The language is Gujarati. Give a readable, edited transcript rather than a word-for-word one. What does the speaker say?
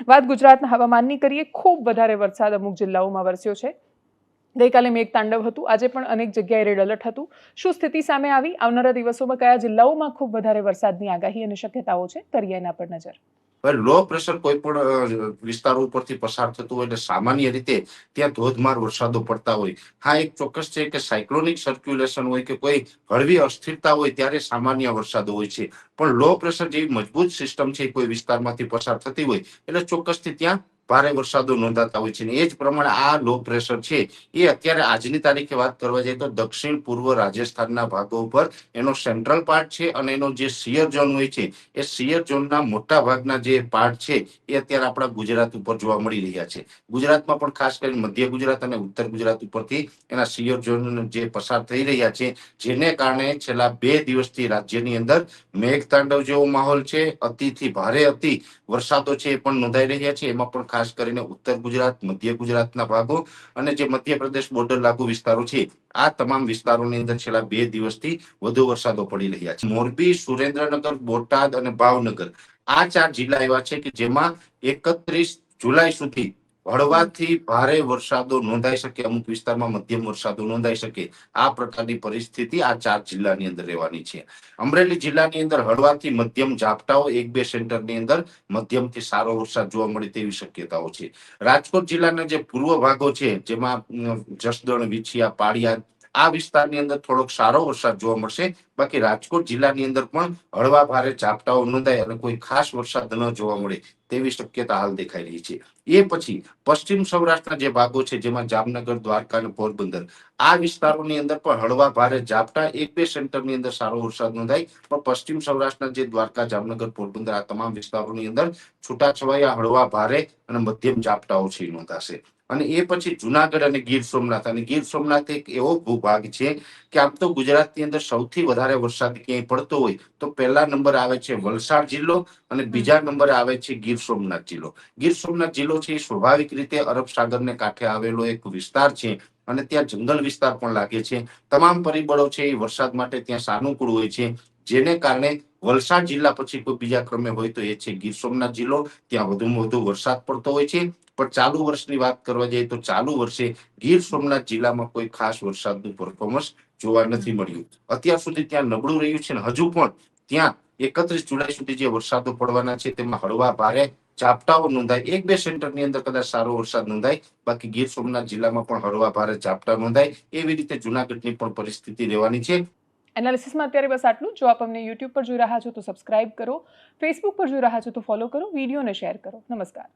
વાત ગુજરાતના હવામાનની કરીએ, ખૂબ વધારે વરસાદ અમુક જિલ્લાઓમાં વરસ્યો છે। ગઈકાલે મેઘતાંડવ હતું, આજે પણ અનેક જગ્યાએ રેડ એલર્ટ હતું। શું સ્થિતિ સામે આવી? આવનારા દિવસોમાં કયા જિલ્લાઓમાં ખૂબ વધારે વરસાદની આગાહી અને શક્યતાઓ છે? કરીએ એના પર નજર। લો પ્રેશર કોઈ પણ વિસ્તારો ઉપરથી પસાર થતું હોય એટલે સામાન્ય રીતે ત્યાં ધોધમાર વરસાદો પડતા હોય। હા, એક ચોક્કસ છે કે સાયક્લોનિક સર્ક્યુલેશન હોય કે કોઈ હળવી અસ્થિરતા હોય ત્યારે સામાન્ય વરસાદો હોય છે, પણ લો પ્રેશર જેવી મજબૂત સિસ્ટમ છે કોઈ વિસ્તારમાંથી પસાર થતી હોય એટલે ચોક્કસથી ત્યાં ભારે વરસાદો નોંધાતા હોય છે। એ જ પ્રમાણે આ લો પ્રેશર છે એ અત્યારે આજની તારીખે વાત કરવા જઈએ તો દક્ષિણ પૂર્વ રાજસ્થાનના ભાગો ઉપર એનો સેન્ટ્રલ પાર્ટ છે અને એનો જે સિયર ઝોન હોય છે એ સિયર ઝોનના મોટા ભાગના જે પાર્ટ છે એ અત્યારે આપણા ગુજરાત ઉપર જોવા મળી રહ્યા છે। ગુજરાતમાં પણ ખાસ કરીને મધ્ય ગુજરાત અને ઉત્તર ગુજરાત ઉપરથી એના સિયર ઝોન જે પસાર થઈ રહ્યા છે, જેને કારણે છેલ્લા 2 દિવસથી રાજ્યની અંદર મેઘતાંડવ જેવો માહોલ છે। અતિથી ભારે અતિ વરસાદો છે એ પણ નોંધાઈ રહ્યા છે। એમાં પણ ખાસ કરીને ઉત્તર ગુજરાત, મધ્ય ગુજરાતના ભાગો અને જે મધ્યપ્રદેશ બોર્ડર લાગુ વિસ્તારો છે આ તમામ વિસ્તારોની અંદર છેલ્લા 2 દિવસથી વધુ વરસાદો પડી રહ્યા છે। મોરબી, સુરેન્દ્રનગર, બોટાદ અને ભાવનગર આ 4 જિલ્લા એવા છે કે જેમાં 31 જુલાઈ સુધી હળવાથી ભારે વરસાદો નોંધાઈ શકે, અમુક વિસ્તારમાં મધ્યમ વરસાદો નોંધાઈ શકે, આ પ્રકારની પરિસ્થિતિ આ 4 જિલ્લાની અંદર રહેવાની છે। અમરેલી જિલ્લાની અંદર હળવાથી મધ્યમ ઝાપટાઓ 1-2 સેન્ટરની અંદર મધ્યમથી સારો વરસાદ જોવા મળે તેવી શક્યતાઓ છે। રાજકોટ જિલ્લાના જે પૂર્વ ભાગો છે જેમાં જસદણ, વિછિયા, પાળિયાદ આ વિસ્તારની અંદર થોડોક સારો વરસાદ જોવા મળશે। બાકી રાજકોટ જિલ્લાની અંદર પણ હળવા ભારે ઝાપટાઓ નોંધાય અને કોઈ ખાસ વરસાદ ન જોવા મળે તેવી શક્યતા હાલ દેખાઈ રહી છે। એ પછી પશ્ચિમ સૌરાષ્ટ્રના જે ભાગો છે જેમાં જામનગર, દ્વારકા અને પોરબંદર આ વિસ્તારોની અંદર પણ હળવા ભારે ઝાપટા 1-2 સેન્ટરની અંદર સારો વરસાદ નોંધાય, પણ પશ્ચિમ સૌરાષ્ટ્રના જે દ્વારકા, જામનગર, પોરબંદર આ તમામ વિસ્તારોની અંદર છૂટાછવાયા હળવા ભારે અને મધ્યમ ઝાપટાઓ છે નોંધાશે। અને એ પછી જુનાગઢ અને ગીર સોમનાથ, અને ગીર સોમનાથ એક એવો ભૂભાગ છે કે આમ તો ગુજરાતની અંદર સૌથી વધારે વરસાદ ક્યાંય પડતો હોય તો પહેલા નંબર આવે છે વલસાડ જિલ્લો અને બીજા નંબરે આવે છે ગીર સોમનાથ જિલ્લો। ગીર સોમનાથ જિલ્લો છે એ સ્વાભાવિક રીતે અરબ સાગરને કાંઠે આવેલો એક વિસ્તાર છે અને ત્યાં જંગલ વિસ્તાર પણ લાગે છે। તમામ પરિબળો છે એ વરસાદ માટે ત્યાં સાનુકૂળ હોય છે, જેને કારણે વલસાડ જિલ્લા પછી કોઈ બીજા ક્રમે હોય તો એ છે ગીર સોમનાથ જિલ્લો। ત્યાં વધુમાં વધુ વરસાદ પડતો હોય છે, પણ ચાલુ વર્ષની વાત કરવા જઈએ તો ચાલુ વર્ષે ગીર સોમનાથ જિલ્લામાં કોઈ ખાસ વરસાદનું પરફોર્મન્સ જોવા નથી મળ્યું। અત્યાર સુધી ત્યાં નબળું રહ્યું છે ને હજુ પણ ત્યાં 31 જુલાઈ સુધી જે વરસાદો પડવાના છે તેમાં હળવા ભારે ઝાપટાઓ નોંધાય, 1-2 સેન્ટરની અંદર કદાચ સારો વરસાદ નોંધાય, બાકી ગીર સોમનાથ જિલ્લામાં પણ હળવા ભારે ઝાપટા નોંધાય। એવી રીતે જુનાગઢની પણ પરિસ્થિતિ રહેવાની છે। એનાલિસિસમાં અત્યારે બસ આટલું। જો આપ અમને યુટ્યુબ પર જોઈ રહ્યા છો તો સબસ્ક્રાઇબ કરો, ફેસબુક પર જોઈ રહ્યા છો તો ફોલો કરો, વિડીયોને શેર કરો। નમસ્કાર।